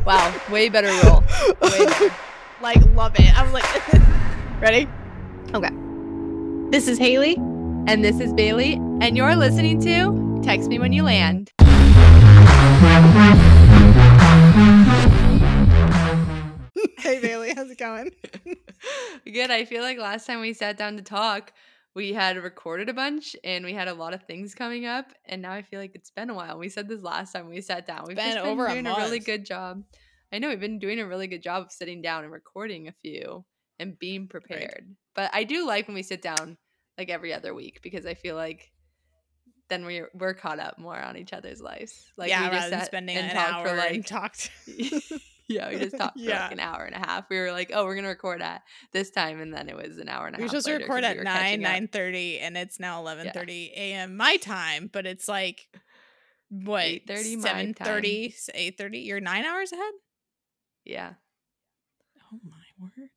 Wow, way better roll. Way better. Like, love it. I'm like, ready? Okay. This is Haley. And this is Bailey, and you're listening to Text Me When You Land. Hey, Bailey, how's it going? Good. I feel like last time we sat down to talk, we had recorded a bunch and we had a lot of things coming up. And now I feel like it's been a while. We said this last time we sat down. We've been just been over a doing a month. really good job. I know we've been doing a really good job of sitting down and recording a few and being prepared. Right. But I do like when we sit down like every other week because I feel like then we're caught up more on each other's lives. Like yeah, we just rather than spending an hour for like and talked. Yeah, we just talked for like an hour and a half. We were like, oh, we're going to record at this time. And then it was an hour and a half. We were supposed to record at 9:30 and it's now 11:30 a.m. my time. But it's like, what? 8:30 7:30, 8:30? You're 9 hours ahead? Yeah. Oh, my word.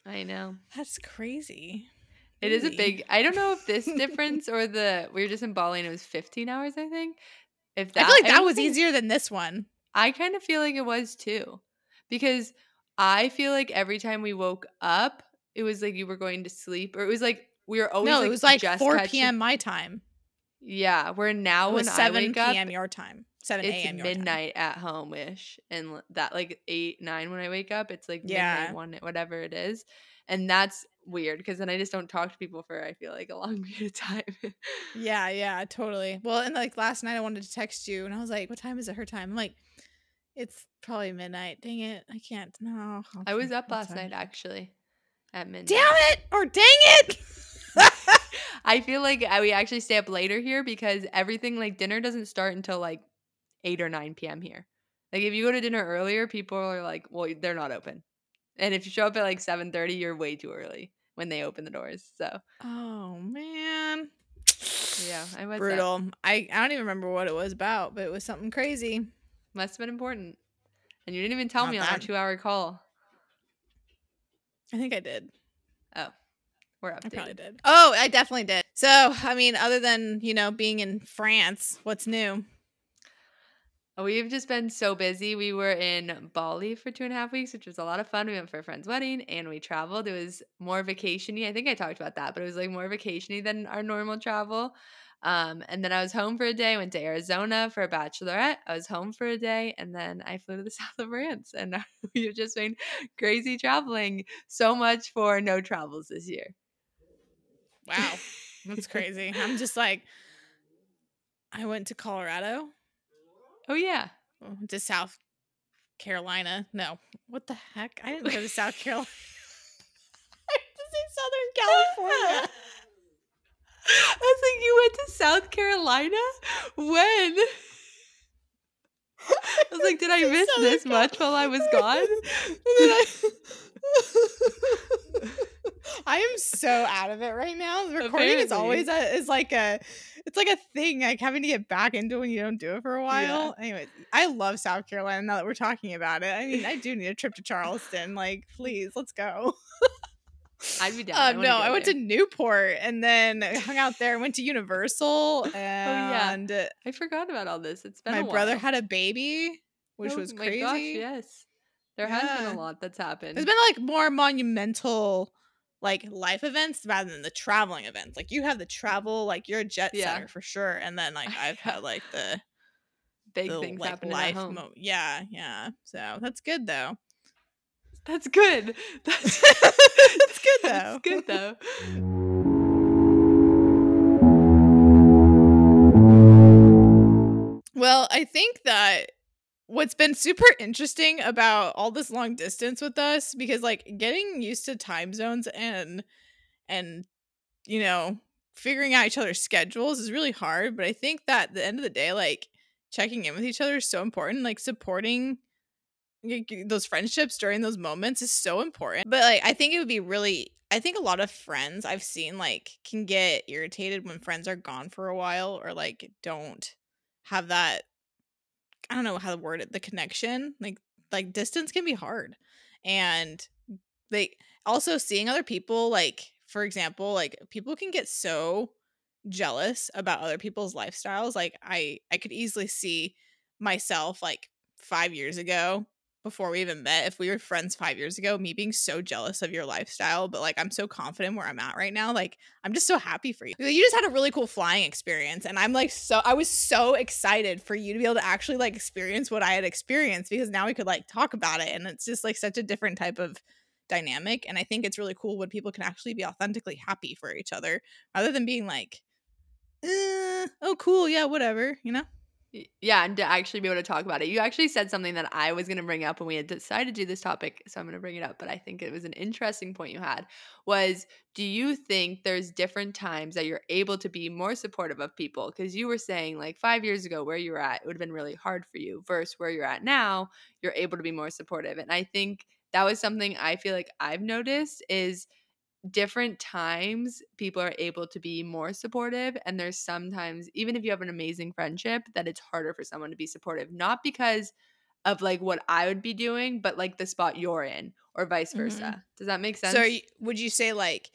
I know. That's crazy. It is a big, I don't know if this difference or we were just in Bali and it was 15 hours, I think. I feel like that was easier than this one. I kind of feel like it was too, because I feel like every time we woke up, it was like you were going to sleep, or it was like we were always it was like 4 p.m. my time. Yeah, where now it was when 7 I wake up, p.m. your time, 7 a.m. it's midnight at home-ish, and that like 8, 9 when I wake up, it's like midnight, 1, whatever it is, and that's weird because then I just don't talk to people for I feel like a long period of time. Yeah, totally. Well, and like last night I wanted to text you and I was like, what time is it her time? I'm like, it's probably midnight. Dang it. I can't. No. I was up last night actually at midnight. Damn it! Or dang it! I feel like we actually stay up later here because everything like dinner doesn't start until like 8 or 9 p.m. here. Like if you go to dinner earlier, people are like, well, they're not open. And if you show up at like 7:30, you're way too early when they open the doors. So. Oh man. Yeah, I was brutal. Up. I don't even remember what it was about, but it was something crazy. Must have been important. And you didn't even tell me on our 2-hour call. I think I did. Oh, we're updated. I probably did. Oh, I definitely did. So, I mean, other than, being in France, what's new? We've just been so busy. We were in Bali for 2.5 weeks, which was a lot of fun. We went for a friend's wedding and we traveled. It was more vacation-y. I think I talked about that, but it was like more vacation-y than our normal travel. And then I was home for a day, went to Arizona for a bachelorette. I was home for a day, and then I flew to the south of France. And we've just been crazy traveling. So much for no travels this year. Wow. That's crazy. I'm just like, I went to Colorado. Oh, yeah. To South Carolina. No. What the heck? I didn't go to South Carolina. I went to say Southern California. I was like, you went to South Carolina? When? I was like, did I miss this much while I was gone? I am so out of it right now. The recording is always it's like a thing, like having to get back into when you don't do it for a while. Yeah. Anyway, I love South Carolina now that we're talking about it. I mean, I do need a trip to Charleston. Like, please, let's go. I'd be down. I went to Newport and then hung out there. Went to Universal. And I forgot about all this. It's been my brother had a baby, which was crazy. My gosh, yes. There has been a lot that's happened. There's been like more monumental like life events rather than the traveling events. Like you have the travel, like you're a jet setter for sure. And then like I've had like the big things like, happening life at home. Yeah. So that's good though. That's good. That's good though. That's good though. Well, I think that what's been super interesting about all this long distance with us, because like getting used to time zones and figuring out each other's schedules is really hard. But I think that at the end of the day, like checking in with each other is so important. Like supporting those friendships during those moments is so important. But like I think a lot of friends I've seen like can get irritated when friends are gone for a while or like don't have that, I don't know how to word it, the connection. Like distance can be hard. And like also seeing other people, like for example, like people can get so jealous about other people's lifestyles. Like I could easily see myself like 5 years ago, before we even met, if we were friends 5 years ago, me being so jealous of your lifestyle, but, like, I'm so confident where I'm at right now, like, I'm just so happy for you. You just had a really cool flying experience, and I'm, like, I was so excited for you to be able to actually, like, experience what I had experienced because now we could, like, talk about it, and it's just, like, such a different type of dynamic, and I think it's really cool when people can actually be authentically happy for each other rather than being like, oh, cool, yeah, whatever, you know? Yeah, and to actually be able to talk about it. You actually said something that I was gonna bring up when we had decided to do this topic, so I'm gonna bring it up, but I think it was an interesting point you had, was do you think there's different times that you're able to be more supportive of people? Because you were saying, like, 5 years ago, where you were at, it would've been really hard for you, versus where you're at now, you're able to be more supportive, and I think that was something I feel like I've noticed is different times people are able to be more supportive, and there's sometimes even if you have an amazing friendship that it's harder for someone to be supportive, not because of like what I would be doing, but like the spot you're in or vice Mhm. versa. Does that make So, sense? would you say, like,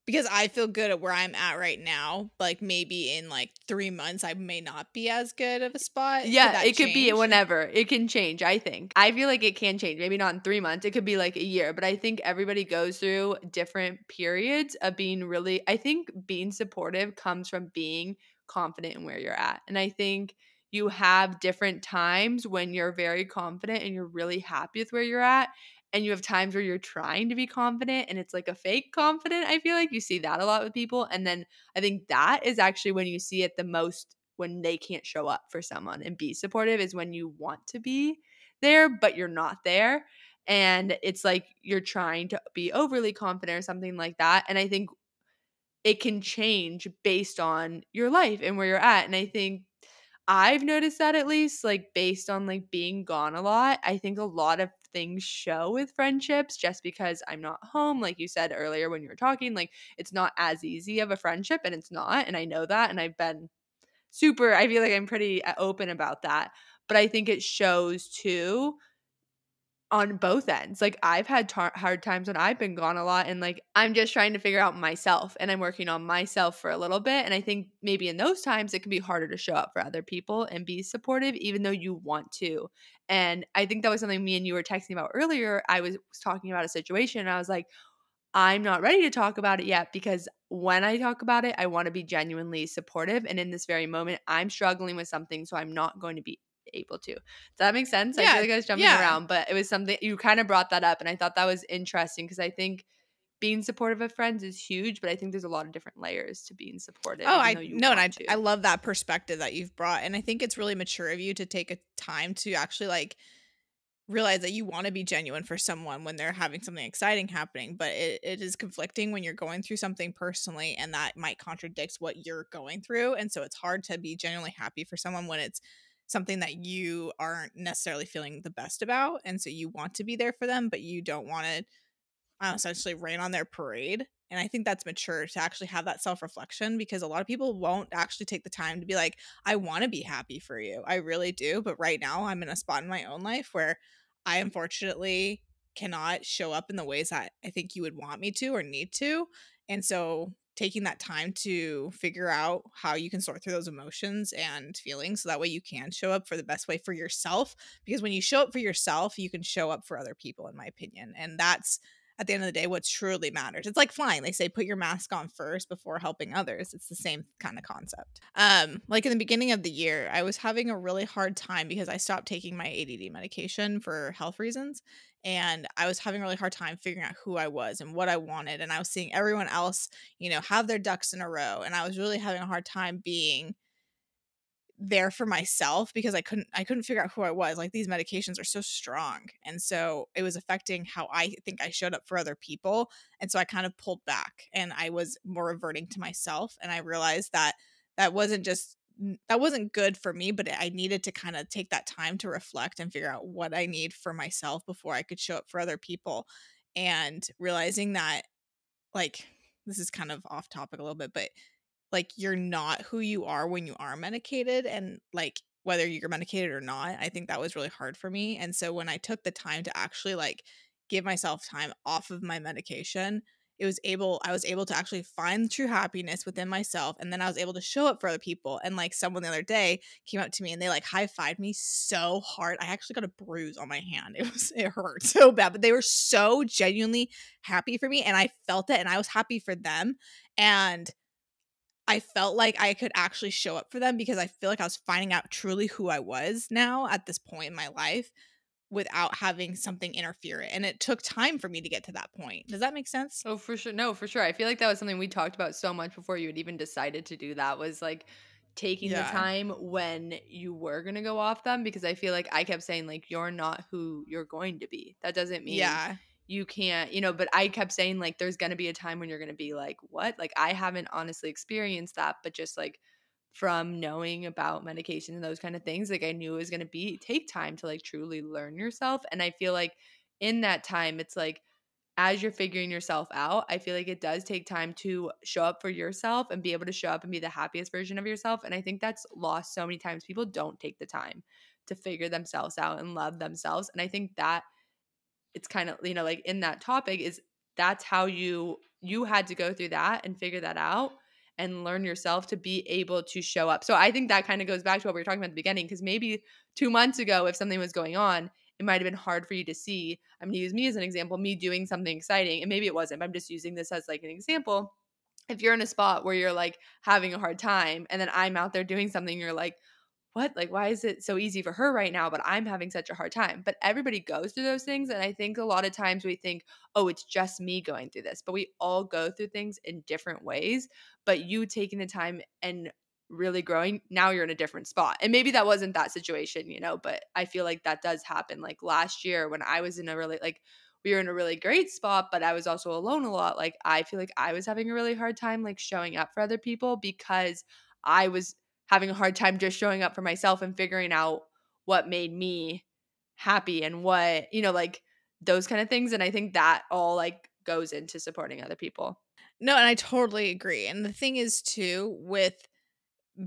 because I feel good at where I'm at right now, like, maybe in, like, 3 months, I may not be as good of a spot? Could Yeah, that it could be change? whenever. It can change, I think. I feel like it can change. Maybe not in 3 months. It could be like a year, but I think everybody goes through different periods of being really I think being supportive comes from being confident in where you're at. And I think you have different times when you're very confident and you're really happy with where you're at. And you have times where you're trying to be confident and it's like a fake confident. I feel like you see that a lot with people. And then I think that is actually when you see it the most when they can't show up for someone and be supportive is when you want to be there, but you're not there. And it's like you're trying to be overly confident or something like that. And I think it can change based on your life and where you're at. And I think I've noticed that at least, like based on like being gone a lot, I think a lot of things show with friendships just because I'm not home. Like you said earlier when you were talking, like it's not as easy of a friendship and it's not. And I know that. And I've been super I feel like I'm pretty open about that, but I think it shows too on both ends. Like I've had hard times when I've been gone a lot and like I'm just trying to figure out myself and I'm working on myself for a little bit and I think maybe in those times it can be harder to show up for other people and be supportive even though you want to. And I think that was something me and you were texting about earlier. I was talking about a situation and I was like I'm not ready to talk about it yet because when I talk about it, I want to be genuinely supportive. And in this very moment, I'm struggling with something, so I'm not going to be able to. Does that make sense? I feel Yeah, like I was jumping yeah. around, but it was something you kind of brought that up. And I thought that was interesting because I think being supportive of friends is huge, but I think there's a lot of different layers to being supportive, Oh, even I though you no, and want I to. love that perspective that you've brought, and I think it's really mature of you to take a time to actually, like, realize that you wanna be genuine for someone when they're having something exciting happening, but it is conflicting when you're going through something personally, and that might contradict what you're going through, and so it's hard to be genuinely happy for someone when it's something that you aren't necessarily feeling the best about, and so you want to be there for them, but you don't wanna essentially rain on their parade. And I think that's mature to actually have that self reflection because a lot of people won't actually take the time to be like, I want to be happy for you. I really do. But right now, I'm in a spot in my own life where I unfortunately cannot show up in the ways that I think you would want me to or need to. And so taking that time to figure out how you can sort through those emotions and feelings so that way you can show up for the best way for yourself because when you show up for yourself you can show up for other people in my opinion and that's at the end of the day what truly matters. It's like flying. They say put your mask on first before helping others. It's the same kind of concept. Like in the beginning of the year, I was having a really hard time because I stopped taking my ADD medication for health reasons and I was having a really hard time figuring out who I was and what I wanted and I was seeing everyone else, have their ducks in a row and I was really having a hard time being there for myself because I couldn't figure out who I was. Like these medications are so strong. And so it was affecting how I think I showed up for other people. And so I kind of pulled back and I was more reverting to myself and I realized that that wasn't just that wasn't good for me, but I needed to kind of take that time to reflect and figure out what I need for myself before I could show up for other people. And realizing that like this is kind of off topic a little bit, but like you're not who you are when you are medicated and like whether you're medicated or not, I think that was really hard for me. And so when I took the time to actually like give myself time off of my medication, I was able to actually find true happiness within myself, and then I was able to show up for other people. And like someone the other day came up to me and they like high-fived me so hard. I actually got a bruise on my hand. It hurt so bad, but they were so genuinely happy for me and I felt it and I was happy for them. And I felt like I could actually show up for them because I feel like I was finding out truly who I was now at this point in my life without having something interfere it. And it took time for me to get to that point. Does that make sense? Oh, for sure. No, for sure. I feel like that was something we talked about so much before you had even decided to do that, was like taking the Yeah. time when you were going to go off them, because I feel like I kept saying like you're not who you're going to be. That doesn't mean Yeah. you can't, but I kept saying like there's going to be a time when you're going to be like, what? Like I haven't honestly experienced that, but just like from knowing about medication and those kind of things, like I knew it was going to be take time to like truly learn yourself. And I feel like in that time, it's like as you're figuring yourself out, I feel like it does take time to show up for yourself and be able to show up and be the happiest version of yourself. And I think that's lost so many times. People don't take the time to figure themselves out and love themselves. And I think that it's kind of, like in that topic is that's how you had to go through that and figure that out and learn yourself to be able to show up. So I think that kind of goes back to what we were talking about at the beginning, because maybe 2 months ago, if something was going on, it might have been hard for you to see. I'm going to use me as an example, me doing something exciting, and maybe it wasn't, but I'm just using this as like an example. If you're in a spot where you're like having a hard time and then I'm out there doing something, you're like, what? Like, why is it so easy for her right now, but I'm having such a hard time? But everybody goes through those things. And I think a lot of times we think, oh, it's just me going through this. But we all go through things in different ways. But you taking the time and really growing, now you're in a different spot. And maybe that wasn't that situation, but I feel like that does happen. Like last year when I was in a really, like, we were in a really great spot, but I was also alone a lot. Like, I feel like I was having a really hard time, like, showing up for other people because I was having a hard time just showing up for myself and figuring out what made me happy and what, like those kind of things. And I think that all like goes into supporting other people. No, and I totally agree. And the thing is too, with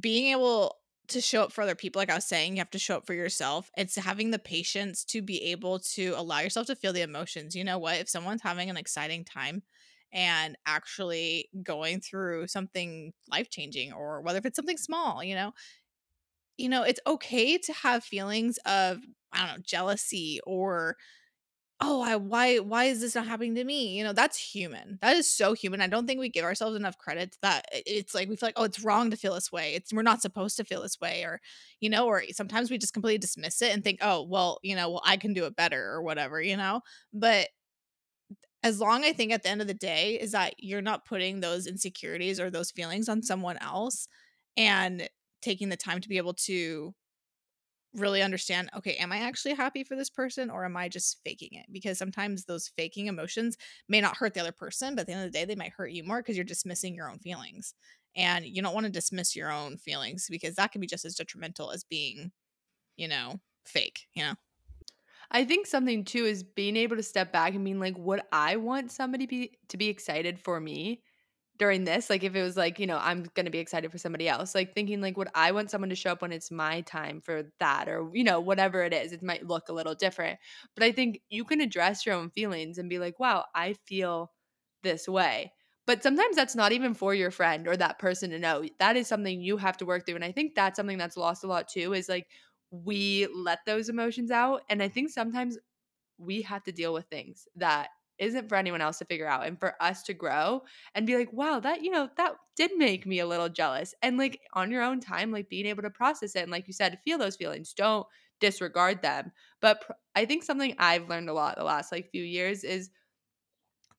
being able to show up for other people, like I was saying, you have to show up for yourself. It's having the patience to be able to allow yourself to feel the emotions. You know what? If someone's having an exciting time and actually going through something life changing, or whether if it's something small, it's okay to have feelings of, I don't know, jealousy or, oh, why is this not happening to me? That's human. That is so human. I don't think we give ourselves enough credit to that. It's like we feel like, oh, it's wrong to feel this way. We're not supposed to feel this way, or or sometimes we just completely dismiss it and think, oh, well, I can do it better or whatever. But as long, I think, at the end of the day is that you're not putting those insecurities or those feelings on someone else, and taking the time to be able to really understand, okay, am I actually happy for this person or am I just faking it? Because sometimes those faking emotions may not hurt the other person, but at the end of the day, they might hurt you more because you're dismissing your own feelings. And you don't want to dismiss your own feelings because that can be just as detrimental as being, fake. I think something too is being able to step back and being like, would I want somebody to be excited for me during this? Like if it was like, I'm going to be excited for somebody else, like thinking like, would I want someone to show up when it's my time for that? Or, whatever it is, it might look a little different, but I think you can address your own feelings and be like, wow, I feel this way. But sometimes that's not even for your friend or that person to know. That is something you have to work through. And I think that's something that's lost a lot too, is like we let those emotions out. And I think sometimes we have to deal with things that isn't for anyone else to figure out and for us to grow and be like, wow, that, that did make me a little jealous. And like on your own time, like being able to process it. And like you said, feel those feelings, don't disregard them. But I think something I've learned a lot the last like few years is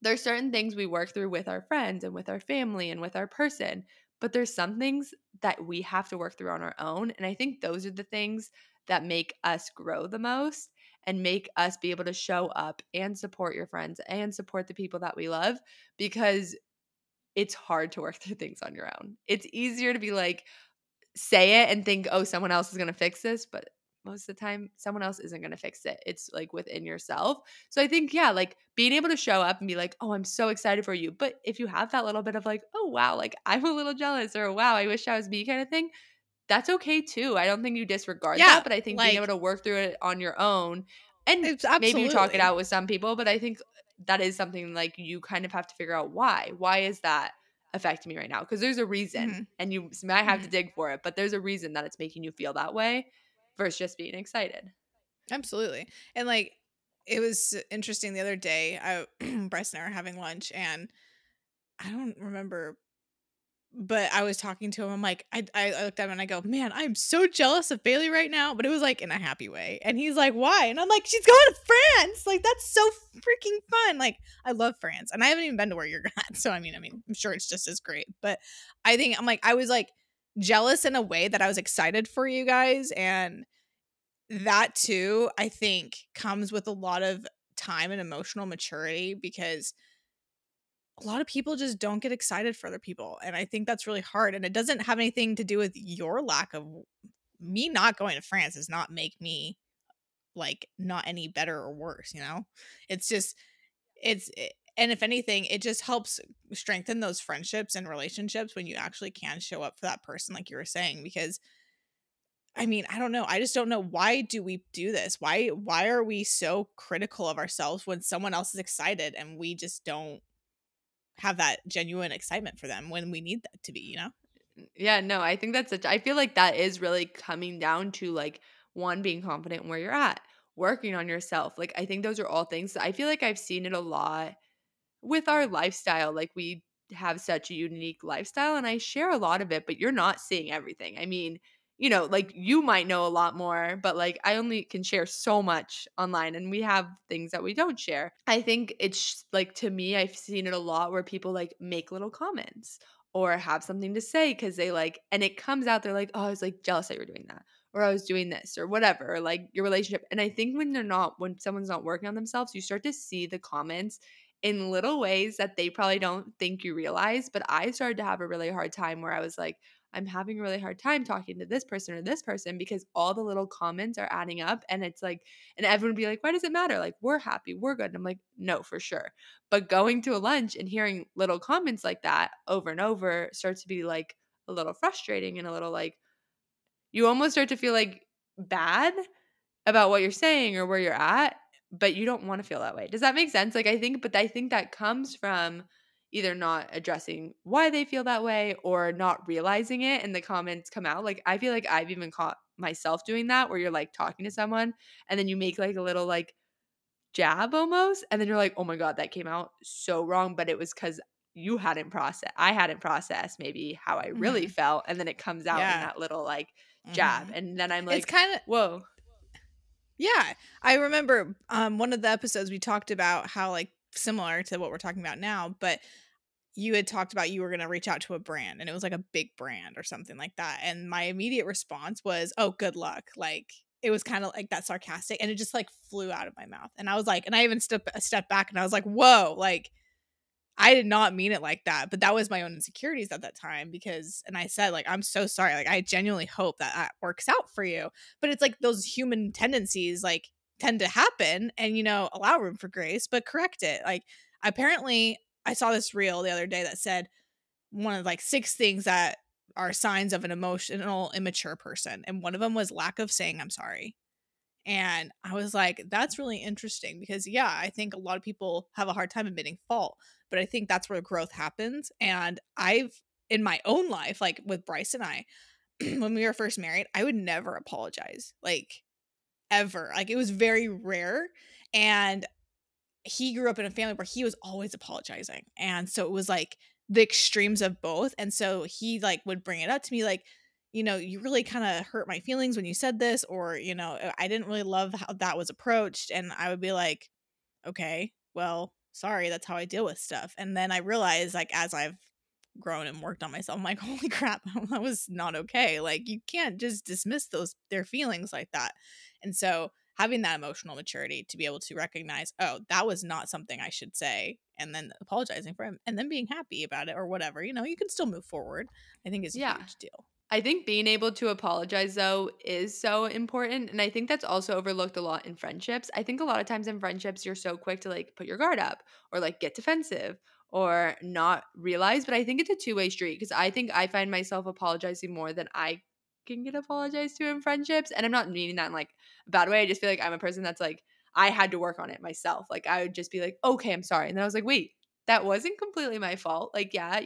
there's certain things we work through with our friends and with our family and with our person, but there's some things that we have to work through on our own. And I think those are the things that make us grow the most and make us be able to show up and support your friends and support the people that we love, because it's hard to work through things on your own. It's easier to be like, say it and think, oh, someone else is going to fix this. But most of the time, someone else isn't going to fix it. It's like within yourself. So I think, yeah, like being able to show up and be like, oh, I'm so excited for you. But if you have that little bit of like, oh, wow, like I'm a little jealous, or wow, I wish I was me kind of thing, that's okay too. I don't think you disregard that. Yeah, But I think being able like to work through it on your own, and it's maybe you talk it absolutely. out with some people, but I think that is something like you kind of have to figure out why. Why is that affecting me right now? Because there's a reason, Hmm. and you might have to Hmm. dig for it, but there's a reason that it's making you feel that way versus just being excited. Absolutely. And like it was interesting the other day. I Bryce and I were having lunch, and I don't remember, but I was talking to him. I'm like, I looked at him and I go, man, I'm so jealous of Bailey right now. But it was like in a happy way. And he's like, why? And I'm like, she's going to France. Like, that's so freaking fun. Like, I love France. And I haven't even been to where you're at. So I mean, I'm sure it's just as great. But I think I was like jealous in a way that I was excited for you guys. And that too, I think, comes with a lot of time and emotional maturity, because a lot of people just don't get excited for other people. And I think that's really hard. And it doesn't have anything to do with your lack of me not going to France does not make me like not any better or worse, you know? It's just and if anything, it just helps strengthen those friendships and relationships when you actually can show up for that person like you were saying. Because I mean, I don't know. I just don't know, why do we do this? Why are we so critical of ourselves when someone else is excited and we just don't have that genuine excitement for them when we need that to be, you know? Yeah, no, I think that's I feel like that is really coming down to like one, being confident in where you're at, working on yourself. Like I think those are all things I feel like I've seen it a lot with our lifestyle. Like we have such a unique lifestyle and I share a lot of it, but you're not seeing everything. I mean, like you might know a lot more, but like I only can share so much online and we have things that we don't share. I think it's like, to me, I've seen it a lot where people like make little comments or have something to say because they like, and it comes out, they're like, oh, I was like jealous that you were doing that, or I was doing this or whatever, or like your relationship. And I think when someone's not working on themselves, you start to see the comments in little ways that they probably don't think you realize. But I started to have a really hard time where I was like, I'm having a really hard time talking to this person or this person because all the little comments are adding up. And it's like, and everyone would be like, why does it matter? Like, we're happy, we're good. And I'm like, no, for sure. But going to a lunch and hearing little comments like that over and over starts to be like a little frustrating and a little like, you almost start to feel like bad about what you're saying or where you're at, but you don't want to feel that way. Does that make sense? Like I think that comes from either not addressing why they feel that way or not realizing it and the comments come out. Like I feel like I've even caught myself doing that where you're like talking to someone and then you make like a little like jab almost and then you're like, "Oh my god, that came out so wrong," but it was cuz I hadn't processed maybe how I really Mhm. felt, and then it comes out in Yeah. that little like jab Mhm. and then I'm It's like, kinda "Whoa." yeah. I remember, one of the episodes we talked about how, like, similar to what we're talking about now, but you had talked about you were gonna reach out to a brand, and it was, like, a big brand or something like that, and my immediate response was, "Oh, good luck." Like, it was kinda like that sarcastic, and it just, like, flew out of my mouth, and I was like, and I even stepped a step back, and I was like, "Whoa," like, I did not mean it like that, but that was my own insecurities at that time, because and I said, like, "I'm so sorry, like, I genuinely hope that that works out for you." But it's like those human tendencies, like, tend to happen and, allow room for grace, but correct it. Like, apparently, I saw this reel the other day that said one of, like, 6 things that are signs of an emotional, immature person, and one of them was lack of saying, "I'm sorry." And I was like, that's really interesting because, yeah, I think a lot of people have a hard time admitting fault, but I think that's where growth happens. And in my own life, like with Bryce and I, when we were first married, I would never apologize, like ever. Like it was very rare. And he grew up in a family where he was always apologizing. And so it was like the extremes of both. And so he like would bring it up to me like, you really kind of hurt my feelings when you said this, or, I didn't really love how that was approached. And I would be like, okay, well, sorry, that's how I deal with stuff. And then I realized, like, as I've grown and worked on myself, I'm like, holy crap, that was not okay. Like, you can't just dismiss their feelings like that. And so having that emotional maturity to be able to recognize, oh, that was not something I should say, and then apologizing for him and then being happy about it or whatever, you can still move forward, I think is a Yeah. huge deal. I think being able to apologize though is so important. And I think that's also overlooked a lot in friendships. I think a lot of times in friendships, you're so quick to like put your guard up or like get defensive or not realize. But I think it's a two-way street because I think I find myself apologizing more than I can get apologized to in friendships. And I'm not meaning that in like a bad way. I just feel like I'm a person that's like, I had to work on it myself. Like I would just be like, "Okay, I'm sorry." And then I was like, "Wait, that wasn't completely my fault." Like, yeah,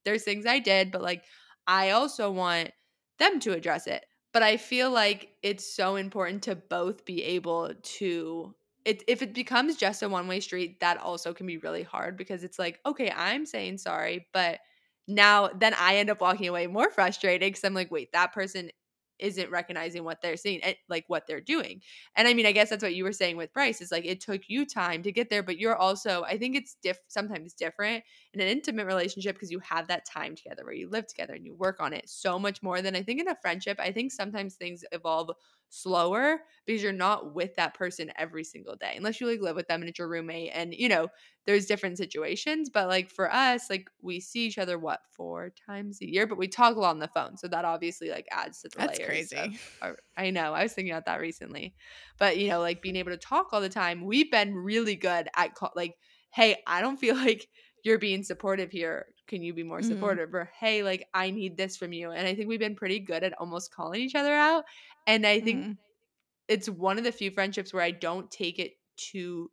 there's things I did, but like I also want them to address it. But I feel like it's so important to both be able to if it becomes just a one-way street, that also can be really hard because it's like, okay, I'm saying sorry, but now then I end up walking away more frustrated because I'm like, wait, that person isn't recognizing what they're seeing, like what they're doing. And I mean, I guess that's what you were saying with Bryce is like it took you time to get there, but you're also, I think it's sometimes different in an intimate relationship because you have that time together where you live together and you work on it so much more than I think in a friendship. I think sometimes things evolve slower because you're not with that person every single day unless you like live with them and it's your roommate and there's different situations, but like for us, like we see each other what 4 times a year, but we talk a lot on the phone, so that obviously like adds to the That's layers of crazy. I know, I was thinking about that recently. But like being able to talk all the time, we've been really good at like, hey, I don't feel like you're being supportive here, can you be more Mhm. supportive, or hey, like I need this from you. And I think we've been pretty good at almost calling each other out. And I think Mhm. it's one of the few friendships where I don't take it too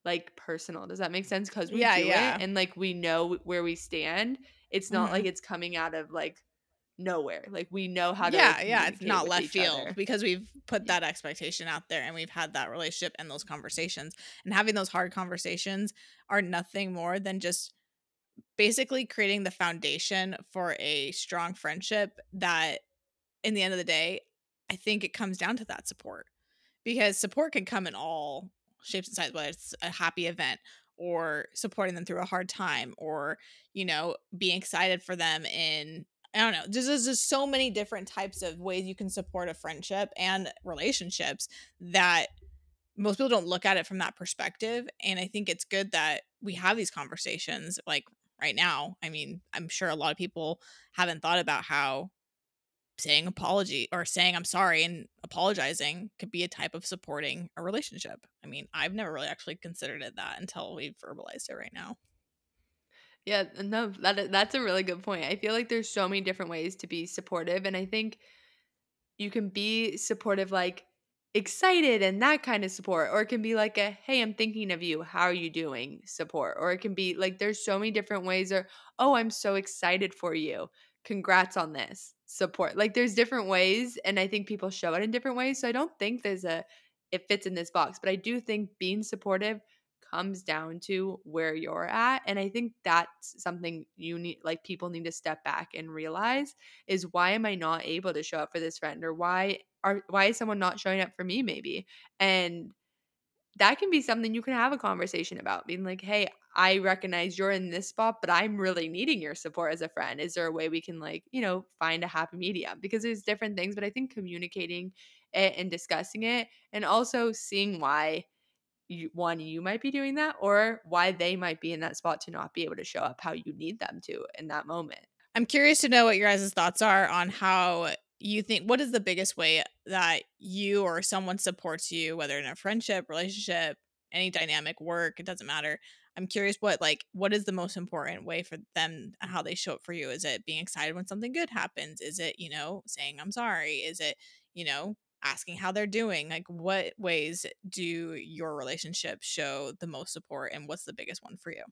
like personal. Does that make sense? Because we Yeah, do it yeah. and like we know where we stand. It's not like Mhm. it's coming out of like nowhere. Like we know how to like Yeah, yeah, it's communicate not with left each field other. because we've put Yeah. that expectation out there and we've had that relationship and those conversations. And having those hard conversations are nothing more than just basically creating the foundation for a strong friendship that in the end of the day, I think it comes down to that support. Because support can come in all shapes and sizes, whether it's a happy event or supporting them through a hard time or, being excited for them in, I don't know, there's just so many different types of ways you can support a friendship and relationships that most people don't look at it from that perspective. And I think it's good that we have these conversations like right now. I mean, I'm sure a lot of people haven't thought about how saying apology or saying I'm sorry and apologizing could be a type of supporting a relationship. I mean, I've never really actually considered it that until we've verbalized it right now. Yeah, no, that's a really good point. I feel like there's so many different ways to be supportive, and I think you can be supportive, like excited and that kind of support, or it can be like a hey, I'm thinking of you. How are you doing? Support. Or it can be like there's so many different ways, or oh, I'm so excited for you. Congrats on this. Support. Like there's different ways, and I think people show it in different ways. So I don't think it fits in this box, but I do think being supportive comes down to where you're at. And I think that's something you need like people need to step back and realize is why am I not able to show up for this friend or why is someone not showing up for me maybe? And that can be something you can have a conversation about being like, "Hey, I recognize you're in this spot, but I'm really needing your support as a friend. Is there a way we can like, find a happy medium?" Because there's different things, but I think communicating it and discussing it and also seeing why you might be doing that or why they might be in that spot to not be able to show up how you need them to in that moment. I'm curious to know what your guys' thoughts are on how you think what is the biggest way that you or someone supports you, whether in a friendship, relationship, any dynamic, work, it doesn't matter. I'm curious what is the most important way for them and how they show up for you? Is it being excited when something good happens? Is it, saying I'm sorry? Is it, asking how they're doing? Like what ways do your relationships show the most support and what's the biggest one for you?